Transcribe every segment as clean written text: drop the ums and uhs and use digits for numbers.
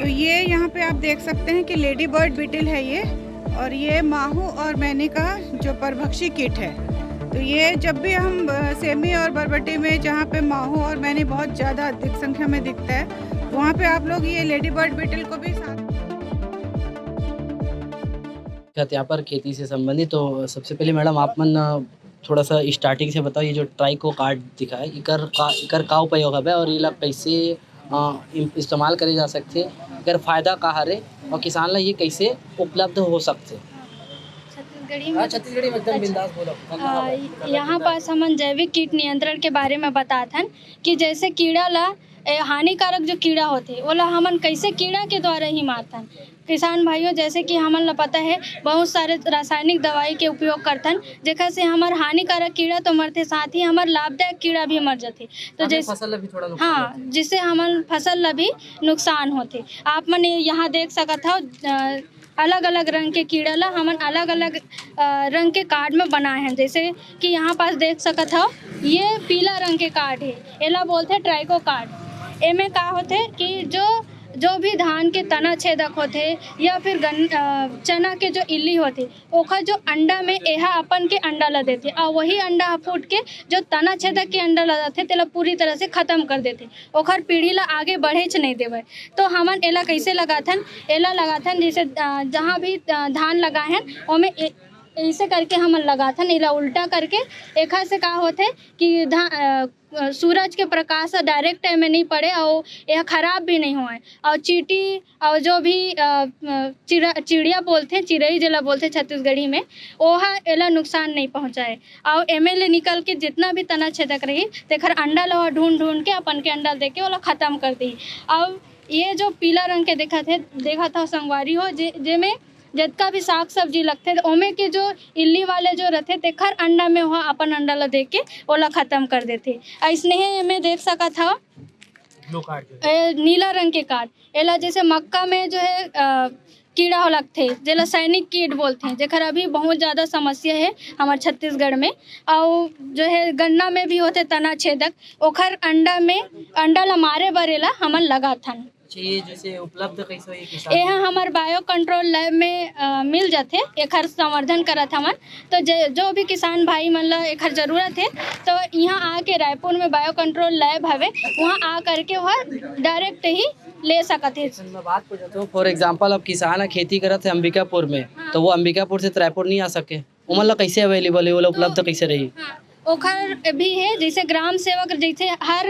तो ये यहाँ पे आप देख सकते हैं कि लेडी बर्ड बीटल है ये, और ये माहू और मैनी का जो परभक्षी कीट है। तो ये जब भी हम सेमी और बरबट्टी में जहाँ पे माहू और मैनी बहुत ज़्यादा अधिक संख्या में दिखता है, वहाँ पे आप लोग ये लेडी बर्ड बीटल को भी साथ यहाँ पर खेती से संबंधित। तो सबसे पहले मैडम आप मन थोड़ा सा स्टार्टिंग से बताओ, ये जो ट्राइको कार्ड दिखा है इकर का उपयोग है और ये कैसे इस्तेमाल करे जा सकते, इकर फायदा का हरे और किसान ला ये कैसे उपलब्ध हो सकते। छत्तीसगढ़ी में एकदम बिंदास बोलो। यहाँ पास हमन जैविक कीट नियंत्रण के बारे में बतात हन कि जैसे कीड़ा ला हानिकारक जो कीड़ा होते ओला हमन कैसे कीड़ा के द्वारा ही मारतन। किसान भाइयों, जैसे कि हमन ला पता है बहुत सारे रासायनिक दवाई के उपयोग करतन, जेकर से हमार हानिकारक कीड़ा तो मरते, साथ ही हमार लाभदायक कीड़ा भी मर जाते। तो जैसे फसल भी थोड़ा नुकसान हाँ, जिससे हमन फसल ला भी नुकसान होते। आप मन यहाँ देख सकत हो अलग अलग रंग के कीड़ा ला हमन अलग अलग रंग के कार्ड में बनाए हैं। जैसे कि यहाँ पास देख सकत हो ये पीला रंग के कार्ड है, एला बोलते ट्राइको कार्ड। एमे का होते कि जो भी धान के तना छेदक होते या फिर चना के जो इल्ली होते ओखर जो अंडा में एहा अपन के अंडा ला देते और वही अंडा फूट के जो तना छेदक के अंडा ला जाते तेला पूरी तरह से ख़त्म कर देते, ओखर पीढ़ी ला आगे बढ़ेच नहीं देवे। तो हमन एला कैसे लगाथन, एला लगाथन जैसे जहाँ भी धान लगाए हैं ओमे ऐसे करके हमन लगाथन, एला उल्टा करके। एखा से का होते कि सूरज के प्रकाश डायरेक्ट में नहीं पड़े और यह खराब भी नहीं होए, और चींटी और जो भी चिड़िया बोलते हैं, चिड़ई जिला बोलते हैं छत्तीसगढ़ी में, वह एला नुकसान नहीं पहुंचाए। और एमएलए निकल के जितना भी तना छेदक रही तेखर अंडा ला ढूंढ के अपन के अंडा दे के ओला ख़त्म कर दी। और ये जो पीला रंग के देखा था संगवारी हो जेमे जितना भी साग सब्जी लगते ओमे के जो इल्ली वाले जो रहते तेखर अंडा में वह अपन अंडा ला दे के ओला ख़त्म कर देते। ऐसने में देख सका था नीला रंग के कार्ड, एला जैसे मक्का में जो है कीड़ा हो लगते जेला सैनिक कीट बोलते हैं, जेकर अभी बहुत ज़्यादा समस्या है हमारे छत्तीसगढ़ में। और जो है गन्ना में भी होते तना छेदक, ओखर अंडा ला मारे बरेला हमन लगाथन। ये जैसे उपलब्ध कैसे होई किसान? यहाँ हमार बायो कंट्रोल लैब में मिल जाते, एखर संवर्धन करत हमन। तो जो भी किसान भाई मन ला एखर जरूरत है तो यहाँ आके रायपुर में बायो कंट्रोल लैब हवे, वहाँ आ करके वह डायरेक्ट ही ले सकत है। बात को तो फॉर एग्जांपल अब किसान खेती करत है अंबिकापुर में, तो वो अंबिकापुर से रायपुर नहीं आ सके, उमन ला कैसे अवेलेबल है, वो उपलब्ध कैसे रही? ओखर भी है, जैसे ग्राम सेवक जैसे हर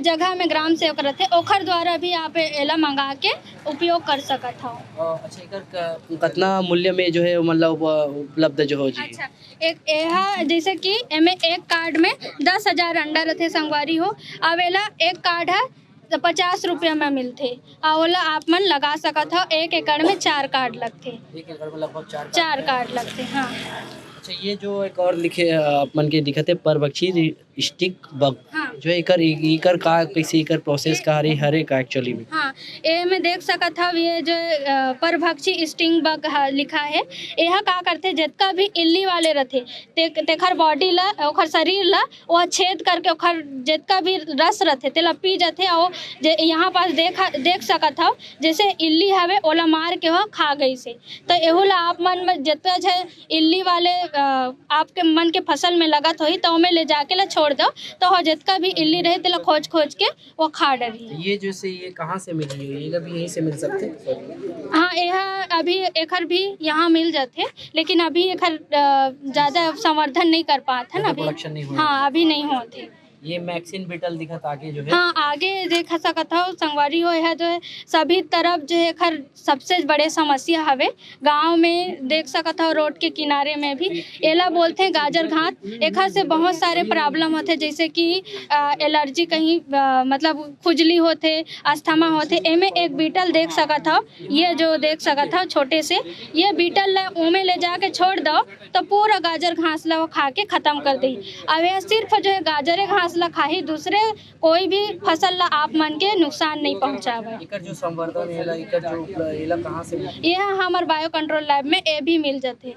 जगह में ग्राम सेवक रहते, ओखर द्वारा भी आप एला मंगा के उपयोग कर सकत हो। अच्छा, एकर कितना मूल्य में जो है मतलब उपलब्ध जो हो जी? अच्छा, एक एहा जैसे कि एमे एक कार्ड में 10,000 अंडा रहते संगवारी हो, अब एला एक कार्ड है 50 रुपया में मिलते, और ओला आप मन लगा सकत हो। 1 एकड़ में 4 कार्ड लगते, 1 एकड़ में लगभग 4 कार्ड लगते। हाँ, अच्छा, ये जो एक और लिखे अपन के दिखते परभक्षी स्टिक बग, हाँ, जो इकर का कैसे इकर प्रोसेस का हरे का एक्चुअली में? हाँ, ये में देख सकत हव ये जो परभक्षी स्टिंग बग लिखा है, यह का करते जितना भी इल्ली वाले रहते तेखर बॉडी ला ओखर शरीर ला वह छेद करके ओखर जितना भी रस रहते तेला पी जाते। और यहाँ पास देख सकत हव जैसे इल्ली हवे ओला मार के वह खा गई से। तो एहू ला आप मन में जितना है इल्ली वाले आपके मन के फसल में लगत होई तो में ले जाके ला छोड़ दो, तो हो जितना भी इल्ली रहे तेला खोज के वो खा डरी। ये जैसे ये कहाँ से मिली है, ये भी यहीं से मिल सकते? हाँ, यह अभी एखर भी यहाँ मिल जाते, लेकिन अभी एखर ज़्यादा संवर्धन नहीं कर पाते हैं अभी। प्रोडक्शन नहीं हुआ? हाँ, अभी नहीं होते। ये मैक्सिन बीटल दिखत आगे जो है? हाँ, आगे देख सकत हो संगवारी हो, यह जो है सभी तरफ जो है खर सबसे बड़े समस्या हवे। गांव में देख सकत हो रोड के किनारे में भी एला बोलते हैं गाजर घात, एखर से बहुत सारे प्रॉब्लम होते जैसे कि एलर्जी कहीं मतलब खुजली होते, अस्थमा होते। एमे एक बीटल देख सकत हो, ये जो देख सकत हो छोटे से ये बीटल ला ओमे ले जाके छोड़ दो तो पूरा गाजर घास ला वो खा के ख़त्म कर दी। अब यह सिर्फ जो है गाजरे घास ला खाही, दूसरे कोई भी फसल ला आप मन के नुकसान नहीं पहुँचावे। इकर जो संवर्धन एला इकर जो एला कहाँ से? यह हमार बायो कंट्रोल लैब में ये भी मिल जाते।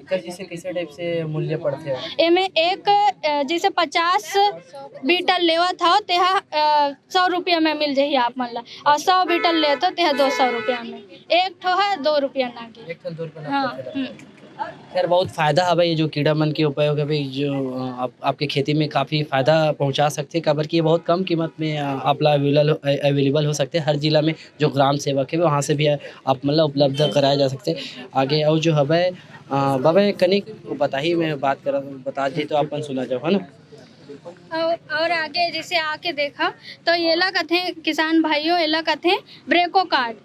एकर जैसे कैसे टाइप से मूल्य पड़ते हैं? एमे एक जैसे 50 बीटल लेवा था तेहा 100 रुपया में मिल जाही आप मन ला, और 100 बीटल ले तो तेहा 200 रुपया में। एक ठो है 2 रुपया नागे। एक ठन 2 रुपया हाँ। खैर बहुत फ़ायदा है भाई, ये जो कीड़ा मन के उपयोग है भाई, जो आपके खेती में काफ़ी फ़ायदा पहुंचा सकते हैं, काबर कि ये बहुत कम कीमत में आपला अवेलेबल हो सकते हैं। हर जिला में जो ग्राम सेवक है वहाँ से भी आप मतलब उपलब्ध कराए जा सकते हैं। आगे और जो हवे बाबा कनिक बता ही मैं बात कर बता दी तो अपन सुना जाओ, है ना। और आगे जैसे आके देखा तो ये ला कथे किसान भाइयों, ये ला कथे ब्रेको कार्ड।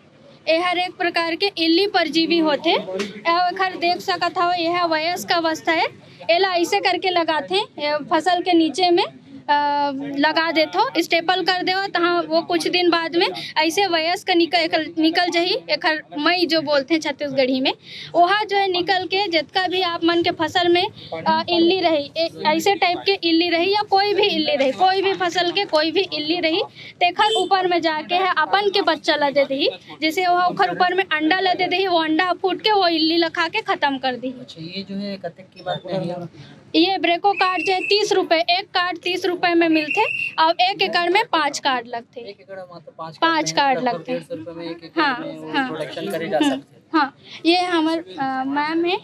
ये हर एक प्रकार के इल्ली परजीवी होते। एखर देख सकत हो, यह वयस्क अवस्था है। एला ऐसे करके लगाते फसल के नीचे में लगा देथो, स्टेपल कर दो, तहाँ वो कुछ दिन बाद में ऐसे वयस्क निकल जही। एखर मई जो बोलते हैं छत्तीसगढ़ी में, वहाँ जो है निकल के जितना भी आप मन के फसल में इल्ली रही, ऐसे टाइप के इल्ली रही या कोई भी इल्ली रही, कोई भी फसल के कोई भी इल्ली रही, तेखर ऊपर में जाके है अपन के बच्चा ला दे दी। जैसे वह ओखर ऊपर में अंडा ला दे दी, वो अंडा फूट के वो इल्ली ला खा के खत्म कर दी। अच्छा, ये जो है कतक की बात है? ये ब्रेको कार्ड जो है 30 रुपये, एक कार्ड 30 रुपये में मिलते, और 1 एकड़ में 5 कार्ड लगते। 1 एकड़ में तो 5 कार्ड लगते हैं। 150 रुपये में 1 एकड़ हाँ, में हाँ। प्रोडक्शन करे जा सकते हैं। हाँ, ये हमार मैम है।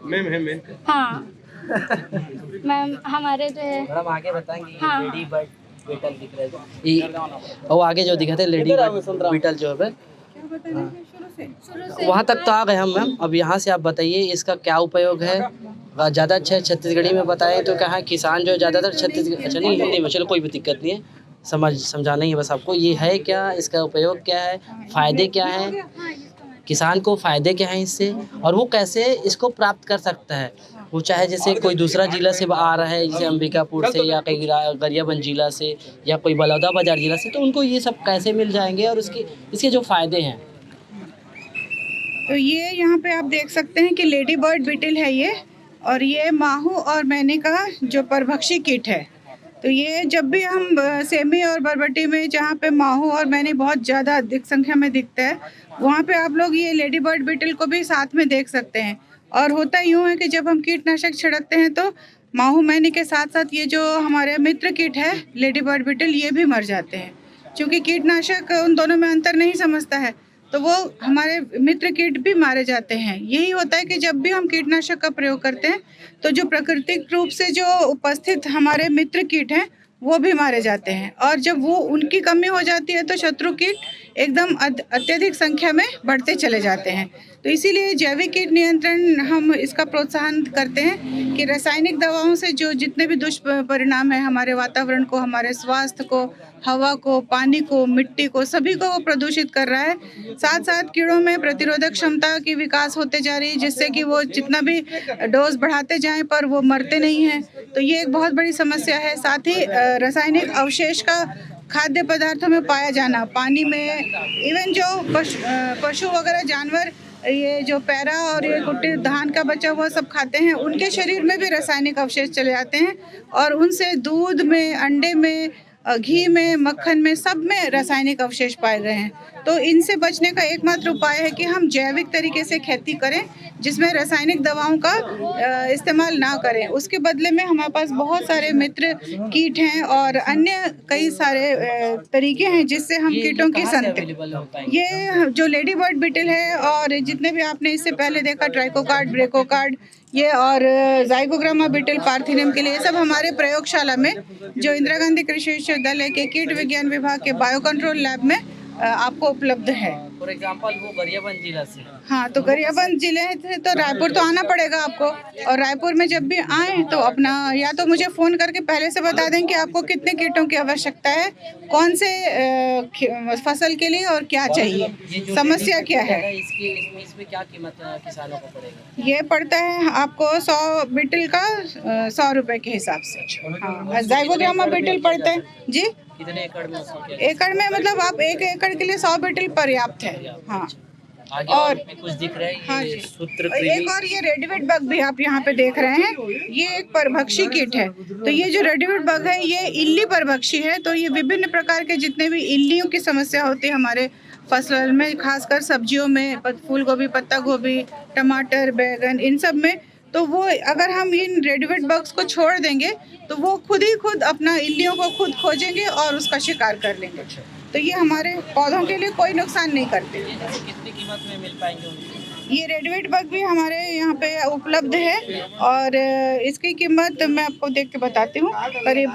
मैम हाँ मैम हमारे जो है। मैडम आगे बताएंगे। हाँ। लेडी बर्ड बीटल दिख रहा है ये, और आगे जो दिखाते हैं लेडी बर्ड बीटल जो है वहाँ तक तो आ गए हम मैम। अब यहाँ से आप बताइए इसका क्या उपयोग है। ज़्यादा अच्छा छत्तीसगढ़ी में बताएं तो कहाँ किसान जो ज़्यादातर छत्तीसगढ़, अच्छा नहीं हिंदी में, चलो कोई भी दिक्कत नहीं है, समझाना ही है बस आपको। ये है क्या, इसका उपयोग क्या है, फ़ायदे क्या हैं, किसान को फ़ायदे क्या हैं इससे, और वो कैसे इसको प्राप्त कर सकता है। वो चाहे जैसे कोई दूसरा जिला से आ रहा है, जैसे अंबिकापुर से या कहीं गरियाबंद जिला से या कोई बलौदाबाजार जिला से, तो उनको ये सब कैसे मिल जाएंगे और इसके जो फ़ायदे हैं। तो ये यहाँ पे आप देख सकते हैं कि लेडी बर्ड बीटल है ये, और ये माहू और मैने का जो परभक्षी कीट है। तो ये जब भी हम सेमी और बरबटी में जहाँ पे माहू और मैने बहुत ज़्यादा अधिक संख्या में दिखता है, वहाँ पे आप लोग ये लेडी बर्ड बीटल को भी साथ में देख सकते हैं। और होता यूँ है कि जब हम कीटनाशक छिड़कते हैं तो माहू मैने के साथ साथ ये जो हमारे मित्र कीट है लेडी बर्ड बीटल, ये भी मर जाते हैं। क्योंकि कीटनाशक उन दोनों में अंतर नहीं समझता है, तो वो हमारे मित्र कीट भी मारे जाते हैं। यही होता है कि जब भी हम कीटनाशक का प्रयोग करते हैं तो जो प्राकृतिक रूप से जो उपस्थित हमारे मित्र कीट हैं वो भी मारे जाते हैं, और जब वो उनकी कमी हो जाती है तो शत्रु कीट एकदम अत्यधिक संख्या में बढ़ते चले जाते हैं। तो इसीलिए जैविक कीट नियंत्रण हम इसका प्रोत्साहन करते हैं कि रासायनिक दवाओं से जो जितने भी दुष्परिणाम है हमारे वातावरण को, हमारे स्वास्थ्य को, हवा को, पानी को, मिट्टी को, सभी को वो प्रदूषित कर रहा है। साथ साथ कीड़ों में प्रतिरोधक क्षमता की विकास होते जा रही है, जिससे कि वो जितना भी डोज बढ़ाते जाएं पर वो मरते नहीं हैं। तो ये एक बहुत बड़ी समस्या है। साथ ही रासायनिक अवशेष का खाद्य पदार्थों में पाया जाना, पानी में, इवन जो पशु वगैरह जानवर ये जो पैरा और ये कुट्टी धान का बचा हुआ सब खाते हैं, उनके शरीर में भी रासायनिक अवशेष चले जाते हैं, और उनसे दूध में, अंडे में, घी में, मक्खन में, सब में रासायनिक अवशेष पाए गए हैं। तो इनसे बचने का एकमात्र उपाय है कि हम जैविक तरीके से खेती करें, जिसमें रासायनिक दवाओं का इस्तेमाल ना करें। उसके बदले में हमारे पास बहुत सारे मित्र कीट हैं और अन्य कई सारे तरीके हैं जिससे हम कीटों की ये जो लेडी बर्ड बीटल है, और जितने भी आपने इससे पहले देखा ट्राइकोकार्ड, ब्रेकोकार्ड, ये और जाइगोग्रामा बीटल पार्थिनियम के लिए, सब हमारे प्रयोगशाला में जो इंदिरा गांधी कृषि विश्वविद्यालय के कीट विज्ञान विभाग के बायो कंट्रोल लैब में आपको उपलब्ध है। फॉर एग्जांपल वो गरियाबंद जिला से, हाँ, तो गरियाबंद जिले से तो रायपुर तो आना पड़ेगा आपको, और रायपुर में जब भी आए तो अपना या तो मुझे फ़ोन करके पहले से बता दें कि आपको कितने कीटों की आवश्यकता है, कौन से फसल के लिए और क्या चाहिए, समस्या क्या है। इसमें क्या कीमत किसानों को पड़ेगा? ये पड़ता है आपको 100 बीटल का 100 रुपये के हिसाब से। हाँ, जाइगोग्रामा बीटल पड़ता है जी। कितने एकड़ में? एकड़ में मतलब आप 1 एकड़ के लिए 100 बीटल पर्याप्त है। हाँ, आगे और भी कुछ दिख रहा है, हाँ ये जी। और सूत्रकृमि। एक और ये रेडीमेड बग भी आप यहाँ पे देख रहे हैं, ये एक परभक्षी कीट है। तो ये जो रेडीमेड बग है ये इल्ली परभक्षी है। तो ये विभिन्न प्रकार के जितने भी इल्लियों की समस्या होती है हमारे फसल में, खासकर सब्जियों में, फूल गोभी, पत्ता गोभी, टमाटर, बैगन, इन सब में, तो वो अगर हम इन रेडीमेड बग्स को छोड़ देंगे तो वो खुद ही खुद अपना इल्लियों को खुद खोजेंगे और उसका शिकार कर लेंगे। तो ये हमारे पौधों के लिए कोई नुकसान नहीं करते। ये जैसे कितनी कीमत में मिल पाएंगे उनकी? ये रेडीमेड बग भी हमारे यहाँ पे उपलब्ध है और इसकी कीमत मैं आपको देख के बताती हूँ, करीब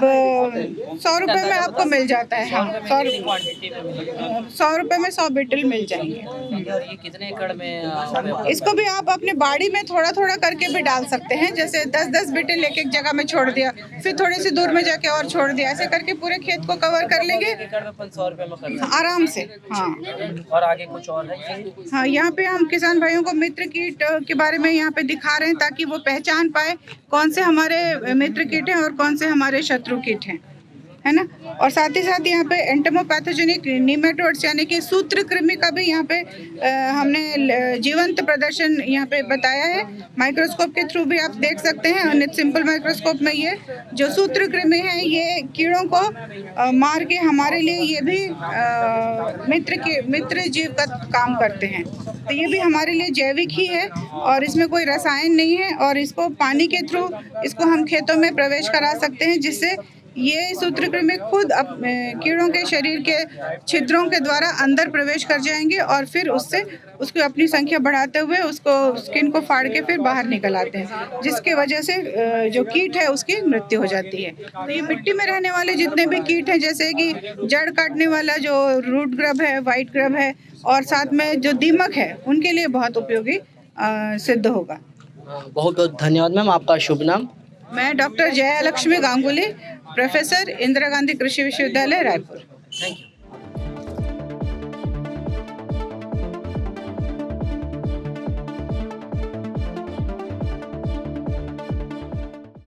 100 रुपये में आपको मिल जाता है। हाँ, 100 रुपये में 100 बीटल मिल जाएंगे। और ये कितने एकड़ में हमें इसको भी आप अपने बाड़ी में थोड़ा थोड़ा करके भी डाल सकते हैं। जैसे 10-10 बीटल एक एक जगह में छोड़ दिया, फिर थोड़ी सी दूर में जाके और छोड़ दिया, ऐसे करके पूरे खेत को कवर कर लेंगे एकड़ में 100 रुपये में करना आराम से। हाँ है। और आगे कुछ और है ये? हाँ, यहाँ पे हम किसान भाइयों को मित्र कीट के बारे में यहाँ पे दिखा रहे हैं ताकि वो पहचान पाए कौन से हमारे मित्र कीट हैं और कौन से हमारे शत्रु कीट हैं, है ना। और साथ ही साथ यहाँ पे एंटोमोपैथोजेनिक निमेटोड्स यानी कि सूत्रकृमि का भी यहाँ पे हमने जीवंत प्रदर्शन यहाँ पे बताया है। माइक्रोस्कोप के थ्रू भी आप देख सकते हैं। और सिंपल माइक्रोस्कोप में ये जो सूत्रकृमि है ये कीड़ों को मार के हमारे लिए ये भी मित्र जीव का काम करते हैं। तो ये भी हमारे लिए जैविक ही है और इसमें कोई रसायन नहीं है। और इसको पानी के थ्रू इसको हम खेतों में प्रवेश करा सकते हैं, जिससे ये सूत्रकृमि खुद कीड़ों के शरीर के छिद्रों के द्वारा अंदर प्रवेश कर जाएंगे और फिर उससे उसकी अपनी संख्या बढ़ाते हुए उसको स्किन को फाड़ के फिर बाहर निकल आते हैं, जिसके वजह से जो कीट है उसकी मृत्यु हो जाती है। तो ये मिट्टी में रहने वाले जितने भी कीट हैं, जैसे कि जड़ काटने वाला जो रूट ग्रब है, वाइट ग्रब है, और साथ में जो दीमक है, उनके लिए बहुत उपयोगी सिद्ध होगा। बहुत बहुत धन्यवाद मैम। आपका शुभ नाम? मैं डॉक्टर जया लक्ष्मी गांगुली, प्रोफेसर, इंदिरा गांधी कृषि विश्वविद्यालय, रायपुर। Thank you.